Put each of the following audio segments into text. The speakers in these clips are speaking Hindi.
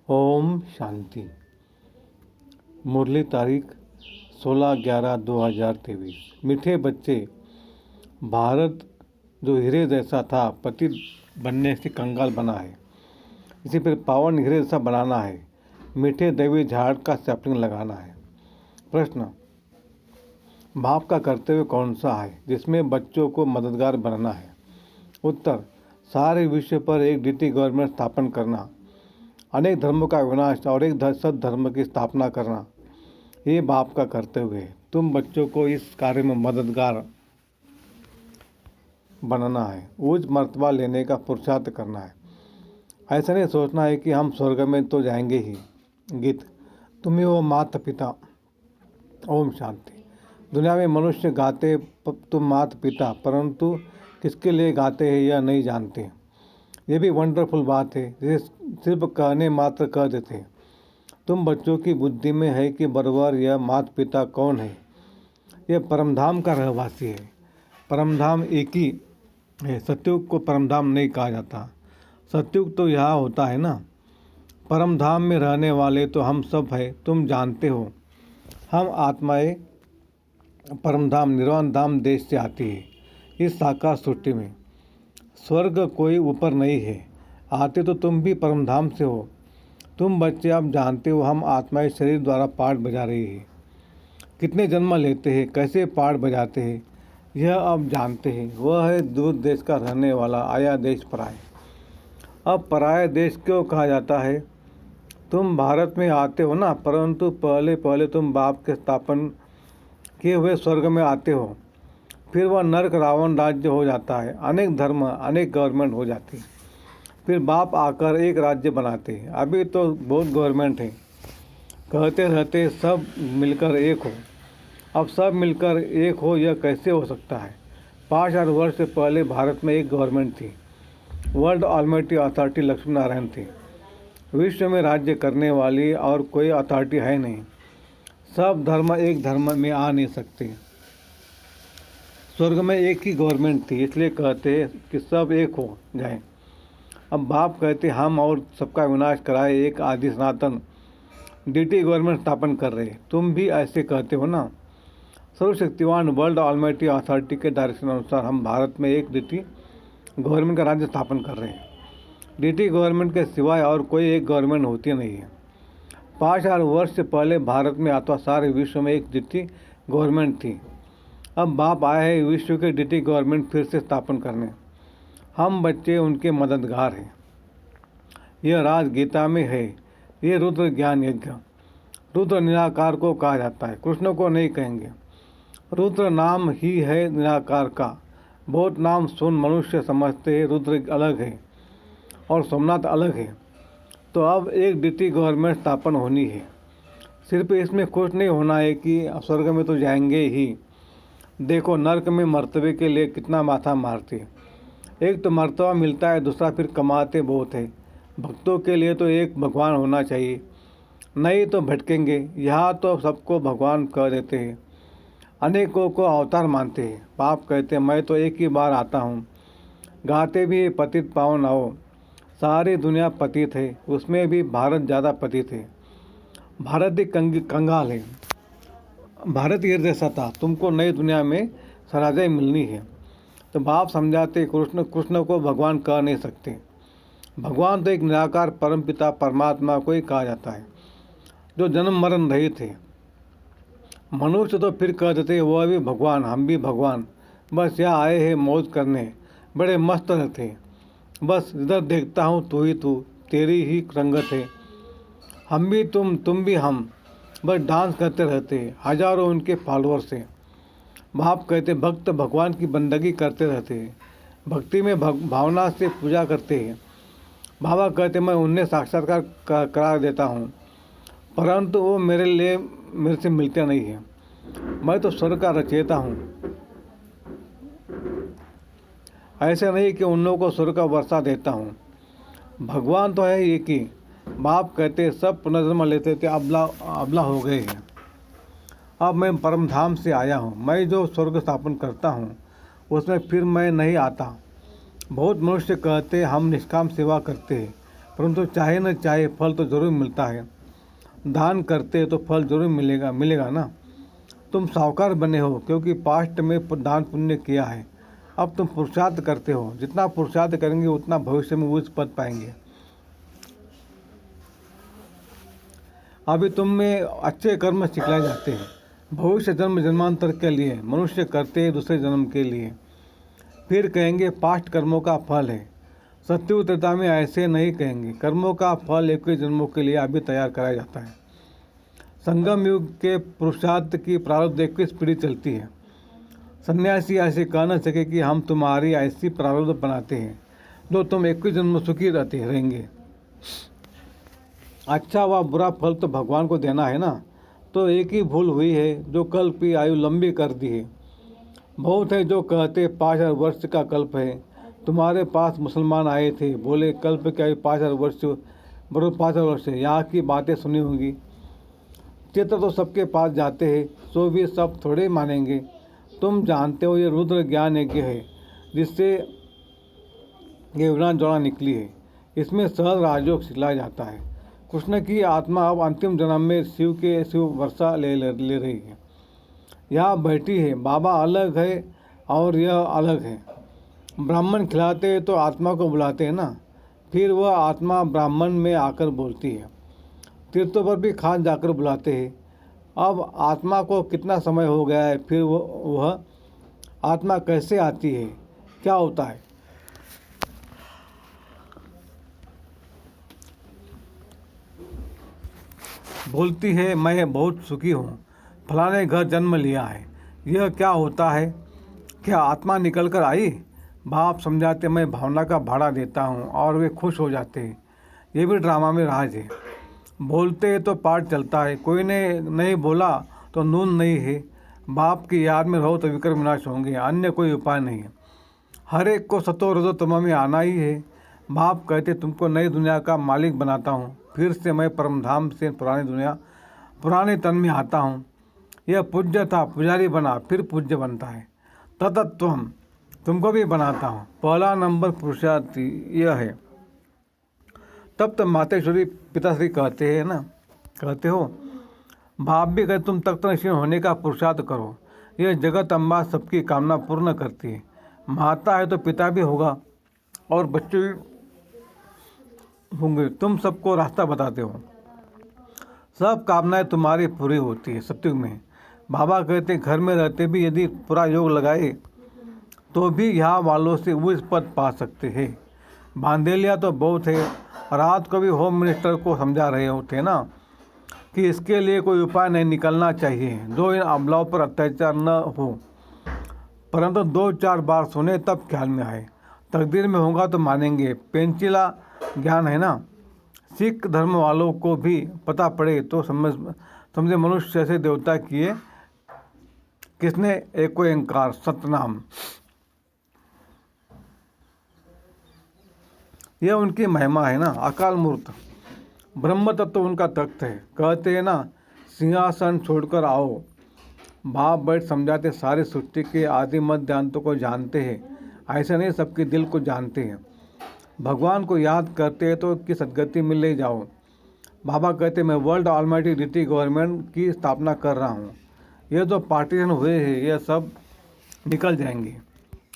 ओम शांति। मुरली तारीख 16/11/2023। मीठे बच्चे, भारत जो हीरे जैसा था पतित बनने से कंगाल बना है, इसी फिर पावन हीरे जैसा बनाना है। मीठे दैवी झाड़ का सैपलिंग लगाना है। प्रश्न, बाप का कर्तव्य कौन सा है जिसमें बच्चों को मददगार बनना है? उत्तर, सारे विश्व पर एक डीटी गवर्नमेंट स्थापन करना, अनेक धर्मों का विनाश और एक सत धर्म की स्थापना करना, ये बाप का कर्तव्य है। तुम बच्चों को इस कार्य में मददगार बनना है, उच्च मर्तबा लेने का पुरुषार्थ करना है। ऐसा नहीं सोचना है कि हम स्वर्ग में तो जाएंगे ही। गीत, तुम्हें वो माता पिता। ओम शांति। दुनिया में मनुष्य गाते तुम माता पिता, परंतु किसके लिए गाते हैं यह नहीं जानते। ये भी वंडरफुल बात है जिसे सिर्फ कहने मात्र कह देते हैं। तुम बच्चों की बुद्धि में है कि बरबर यह माता पिता कौन है। यह परमधाम का रहवासी है। परमधाम एक ही है, सत्युग को परमधाम नहीं कहा जाता। सत्युग तो यहाँ होता है ना। परमधाम में रहने वाले तो हम सब है, तुम जानते हो। हम आत्माएं परमधाम निर्वाण धाम देश से आती है। इस साकार सृष्टि में स्वर्ग कोई ऊपर नहीं है, आते तो तुम भी परमधाम से हो। तुम बच्चे अब जानते हो हम आत्माएं शरीर द्वारा पाठ बजा रही है। कितने जन्म लेते हैं, कैसे पाठ बजाते हैं, यह अब जानते हैं। वह है दूर देश का रहने वाला, आया देश पराया। अब पराया देश क्यों कहा जाता है? तुम भारत में आते हो ना, परंतु पहले तुम बाप के स्थापन किए हुए स्वर्ग में आते हो। फिर वह नरक रावण राज्य हो जाता है, अनेक धर्म अनेक गवर्नमेंट हो जाती है। फिर बाप आकर एक राज्य बनाते हैं। अभी तो बहुत गवर्नमेंट है, कहते रहते सब मिलकर एक हो। अब सब मिलकर एक हो यह कैसे हो सकता है? 5000 वर्ष से पहले भारत में एक गवर्नमेंट थी, world almighty authority Lakshmi Narayan थी। विश्व में राज्य करने वाली और कोई अथॉरिटी है नहीं। सब धर्म एक धर्म में आ नहीं सकते। स्वर्ग में एक ही गवर्नमेंट थी, इसलिए कहते हैं कि सब एक हो जाए। अब बाप कहते हम और सबका विनाश कराए एक आदि सनातन डीटी गवर्नमेंट स्थापन कर रहे। तुम भी ऐसे कहते हो ना। सर्वशक्तिवान वर्ल्ड ऑलमाइटी अथॉरिटी के डायरेक्शन अनुसार हम भारत में एक डीटी गवर्नमेंट का राज्य स्थापन कर रहे हैं। डीटी गवर्नमेंट के सिवाय और कोई एक गवर्नमेंट होती नहीं है। 5000 वर्ष से पहले भारत में अथवा सारे विश्व में एक डीटी गवर्नमेंट थी। अब बाप आए हैं विश्व के डीटी गवर्नमेंट फिर से स्थापन करने। हम बच्चे उनके मददगार हैं। यह राज गीता में है। ये रुद्र ज्ञान यज्ञ, रुद्र निराकार को कहा जाता है, कृष्ण को नहीं कहेंगे। रुद्र नाम ही है निराकार का। बहुत नाम सुन मनुष्य समझते हैं रुद्र अलग है और सोमनाथ अलग है। तो अब एक डीटी गवर्नमेंट स्थापन होनी है। सिर्फ इसमें खुश नहीं होना है कि स्वर्ग में तो जाएंगे ही। देखो नरक में मर्तबे के लिए कितना माथा मारते। एक तो मर्तबा मिलता है, दूसरा फिर कमाते बहुत है। भक्तों के लिए तो एक भगवान होना चाहिए, नहीं तो भटकेंगे। यहाँ तो सबको भगवान कह देते हैं, अनेकों को अवतार मानते हैं। बाप कहते हैं मैं तो एक ही बार आता हूँ। गाते भी पतित पावन आओ। सारी दुनिया पतित है, उसमें भी भारत ज़्यादा पतित है। भारत ही कंगाल है। भारत ये जैसा था, तुमको नई दुनिया में सराजाई मिलनी है। तो बाप समझाते कृष्ण को भगवान कह नहीं सकते। भगवान तो एक निराकार परम पिता परमात्मा को ही कहा जाता है, जो जन्म मरण रहित थे। मनुष्य तो फिर कह देते वह भी भगवान, हम भी भगवान, बस यहाँ आए हैं मौज करने, बड़े मस्त रहते। बस इधर देखता हूँ तू ही तू, तेरी ही रंगत है। हम भी तुम भी हम, बस डांस करते रहते। हजारों उनके फॉलोअर्स हैं। बाप कहते भक्त भगवान की बंदगी करते रहते हैं, भक्ति में भावना से पूजा करते हैं। बाबा कहते मैं उन्हें साक्षात्कार करा देता हूँ, परंतु वो मेरे से मिलते नहीं हैं। मैं तो स्वर्ग का रचयिता हूँ। ऐसे नहीं कि उन लोगों को स्वर्ग का वर्षा देता हूँ। भगवान तो है एक ही। बाप कहते सब पुनर्जन्म लेते थे, अबला हो गए हैं। अब मैं परमधाम से आया हूँ। मैं जो स्वर्ग स्थापन करता हूँ उसमें फिर मैं नहीं आता। बहुत मनुष्य कहते हम निष्काम सेवा करते हैं, परंतु चाहे न चाहे फल तो जरूर मिलता है। दान करते तो फल जरूर मिलेगा ना। तुम साहूकार बने हो क्योंकि पास्ट में दान पुण्य किया है। अब तुम पुरुषार्थ करते हो, जितना पुरुषार्थ करेंगे उतना भविष्य में उच्च पद पाएंगे। अभी तुम में अच्छे कर्म सिखलाए जाते हैं, भविष्य जन्म जन्मांतर के लिए, मनुष्य करते हैं दूसरे जन्म के लिए। फिर कहेंगे पास्ट कर्मों का फल है। सत्ययुग त्रेता में ऐसे नहीं कहेंगे, कर्मों का फल 21 जन्मों के लिए अभी तैयार कराया जाता है। संगम युग के पुरुषार्थ की प्रारब्ध 21 पीढ़ी चलती है। सन्यासी ऐसे कह न सके कि हम तुम्हारी ऐसी प्रारब्ध बनाते हैं जो तुम 21 जन्म सुखी रहते रहेंगे। अच्छा व बुरा फल तो भगवान को देना है ना। तो एक ही भूल हुई है जो कल्प की आयु लंबी कर दी है। बहुत है जो कहते 5000 वर्ष का कल्प है। तुम्हारे पास मुसलमान आए थे, बोले कल्प की आयु 5000 वर्ष, बरोबर 5000 वर्ष है। यहाँ की बातें सुनी होंगी। चित्र तो सबके पास जाते हैं, सो भी सब थोड़े मानेंगे। तुम जानते हो ये रुद्र ज्ञान यज्ञ है जिससे ये विराट जोड़ा निकली है। इसमें सहज राजयोग सिखलाया जाता है। कृष्ण की आत्मा अब अंतिम जन्म में शिव वर्षा ले रही है। यहाँ बैठी है, बाबा अलग है और यह अलग है। ब्राह्मण खिलाते हैं तो आत्मा को बुलाते हैं ना, फिर वह आत्मा ब्राह्मण में आकर बोलती है। तीर्थों पर भी खास जाकर बुलाते हैं। अब आत्मा को कितना समय हो गया है, फिर वह आत्मा कैसे आती है, क्या होता है? बोलती है मैं बहुत सुखी हूँ, फलाने घर जन्म लिया है। यह क्या होता है? क्या आत्मा निकल कर आई? बाप समझाते मैं भावना का भाड़ा देता हूँ और वे खुश हो जाते हैं। ये भी ड्रामा में राज है। बोलते तो पाठ चलता है, कोई ने नहीं बोला तो नून नहीं है। बाप की याद में रहो तो विक्रम विनाश होंगे, अन्य कोई उपाय नहीं है। हर एक को सतो रजो तमो में आना ही है। बाप कहते तुमको नई दुनिया का मालिक बनाता हूँ, फिर से मैं परमधाम से पुराने तन में आता हूँ। यह पूज्य था, पुजारी बना, फिर पूज्य बनता है। ततत्वम तुमको भी बनाता हूँ। पहला नंबर पुरुषार्थ यह है। तब तो मातेश्वरी पिताश्री कहते हैं ना, कहते हो बाप भी कहते तुम तख्त नशीन होने का पुरुषार्थ करो। यह जगत अम्बा सबकी कामना पूर्ण करती है। माता है तो पिता भी होगा और बच्चे भी होंगे। तुम सबको रास्ता बताते हो, सब कामनाएं तुम्हारी पूरी होती है। सत्युग में बाबा कहते घर में रहते भी यदि पूरा योग लगाए तो भी यहाँ वालों से उच्च पद पा सकते हैं। बांधेलिया तो बहुत है। रात को भी होम मिनिस्टर को समझा रहे होते ना कि इसके लिए कोई उपाय नहीं निकलना चाहिए जो इन अमलाओं पर अत्याचार न हो। परंतु 2-4 बार सुने तब ख्याल में आए। तकदीर में होगा तो मानेंगे। पेंचिला ज्ञान है ना। सिख धर्म वालों को भी पता पड़े तो समझे मनुष्य से देवता किए किसने, एको ओंकार सतनाम। यह उनकी महिमा है ना। अकाल मूर्त ब्रह्म तत्व उनका तख्त है। कहते हैं ना सिंहासन छोड़कर आओ। बाप बैठ समझाते सारे सृष्टि के आदि मध्य अंत को जानते हैं। ऐसे नहीं सबके दिल को जानते हैं। भगवान को याद करते हैं तो कि सदगति मिल ले जाओ। बाबा कहते मैं वर्ल्ड ऑलमाइटी रीति गवर्नमेंट की स्थापना कर रहा हूँ। ये जो पार्टीशन हुए हैं ये सब निकल जाएंगे।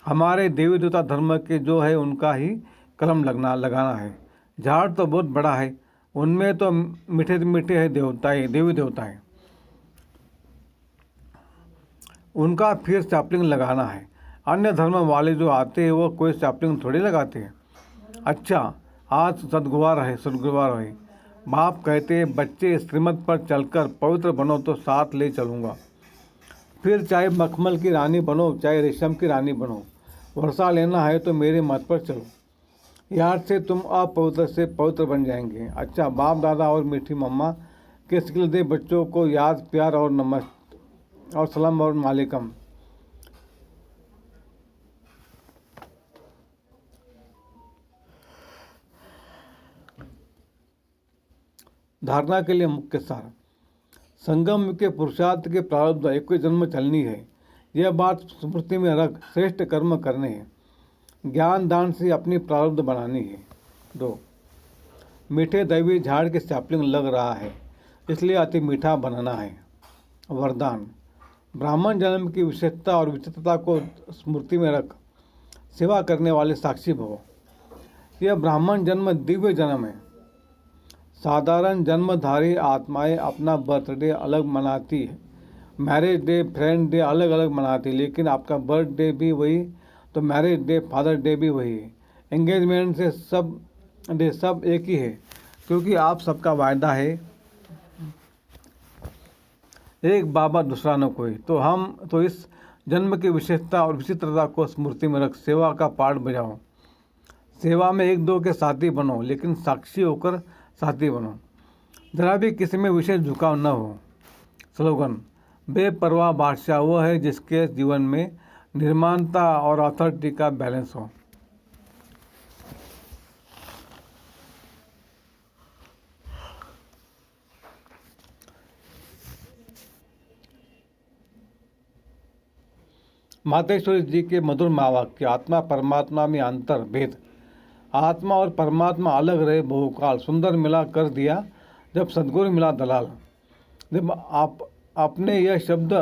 हमारे देवी देवता धर्म के जो है उनका ही कलम लगाना है। झाड़ तो बहुत बड़ा है, उनमें तो मीठे मीठे है देवी देवताएं, उनका फिर सैपलिंग लगाना है। अन्य धर्म वाले जो आते हैं वो कोई सैपलिंग थोड़ी लगाते हैं। अच्छा आज सदगुरुवार है। बाप कहते हैं बच्चे श्रीमत पर चलकर पवित्र बनो तो साथ ले चलूँगा। फिर चाहे मखमल की रानी बनो चाहे रेशम की रानी बनो, वर्षा लेना है तो मेरे मत पर चलो। याद से तुम अपवित्र से पवित्र बन जाएंगे। अच्छा बाप दादा और मीठी मम्मा के शिकल दे बच्चों को याद प्यार और नमस्ते और सलाम और मालिकम। धारणा के लिए मुख्य सार। संगम के पुरुषार्थ के प्रारब्ध 21 जन्म चलनी है। यह बात स्मृति में रख श्रेष्ठ कर्म करने हैं। ज्ञान दान से अपनी प्रारब्ध बनानी है। 2 मीठे दैवी झाड़ की सैपलिंग लग रहा है, इसलिए अति मीठा बनाना है। वरदान। ब्राह्मण जन्म की विशेषता और विचित्रता को स्मृति में रख सेवा करने वाले साक्षी भव। यह ब्राह्मण जन्म दिव्य जन्म है। साधारण जन्मधारी आत्माएं अपना बर्थडे अलग मनाती है, मैरिज डे, फ्रेंड डे अलग अलग मनाती, लेकिन आपका बर्थडे भी वही तो मैरिज डे, फादर डे भी वही है। एंगेजमेंट से सब डे सब एक ही है, क्योंकि आप सबका वायदा है एक बाबा दूसरा न कोई। तो इस जन्म की विशेषता और विचित्रता को स्मृति में रख सेवा का पाठ बजाओ। सेवा में एक दो के साथी बनो, लेकिन साक्षी होकर साथी बनो। जरा भी किसी में विशेष झुकाव न हो। स्लोगन। बेपरवाह बादशाह वो है जिसके जीवन में निर्माणता और अथॉरिटी का बैलेंस हो। मातेश्वरी जी के मधुर महावाक्य। आत्मा परमात्मा में अंतर भेद। आत्मा और परमात्मा अलग रहे बहुकाल, सुंदर मिला कर दिया जब सदगुरु मिला दलाल। जब आप अपने यह शब्द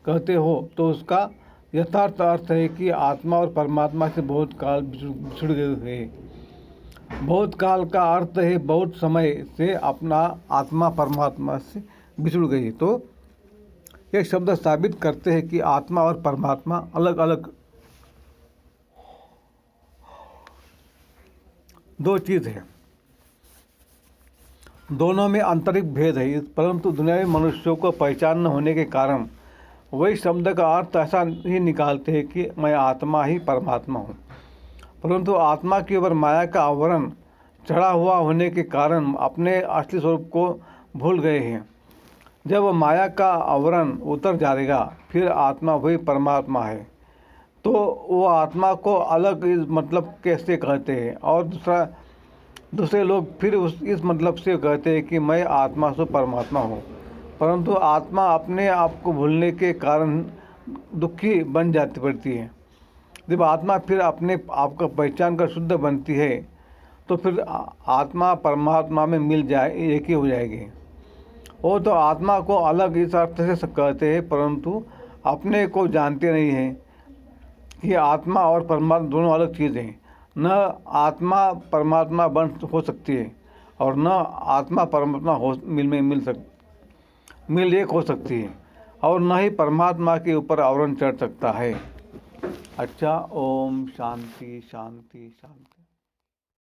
कहते हो तो उसका यथार्थ अर्थ है कि आत्मा और परमात्मा से बहुत काल बिछुड़ गए हैं। बहुत काल का अर्थ है बहुत समय से अपना आत्मा परमात्मा से बिछुड़ गई। तो ये शब्द साबित करते हैं कि आत्मा और परमात्मा अलग अलग दो चीज़ है, दोनों में आंतरिक भेद है। परंतु दुनियावी मनुष्यों को पहचान न होने के कारण वही शब्द का अर्थ ऐसा ही निकालते हैं कि मैं आत्मा ही परमात्मा हूँ। परंतु आत्मा के ऊपर माया का आवरण चढ़ा हुआ होने के कारण अपने असली स्वरूप को भूल गए हैं। जब माया का आवरण उतर जाएगा फिर आत्मा वही परमात्मा है। तो वो आत्मा को अलग इस मतलब कैसे कहते हैं, और दूसरे लोग फिर इस मतलब से कहते हैं कि मैं आत्मा से परमात्मा हूँ। परंतु आत्मा अपने आप को भूलने के कारण दुखी बन जाती पड़ती है। जब आत्मा फिर अपने आप का पहचान कर शुद्ध बनती है तो फिर आत्मा परमात्मा में मिल जाए, एक ही हो जाएगी। वो तो आत्मा को अलग इस अर्थ से कहते हैं, परंतु अपने को जानते नहीं हैं कि आत्मा और परमात्मा दोनों अलग चीज़ें हैं। न आत्मा परमात्मा हो सकती है और न आत्मा परमात्मा मिल एक हो सकती है, और न ही परमात्मा के ऊपर आवरण चढ़ सकता है। अच्छा, ओम शांति शांति शांति।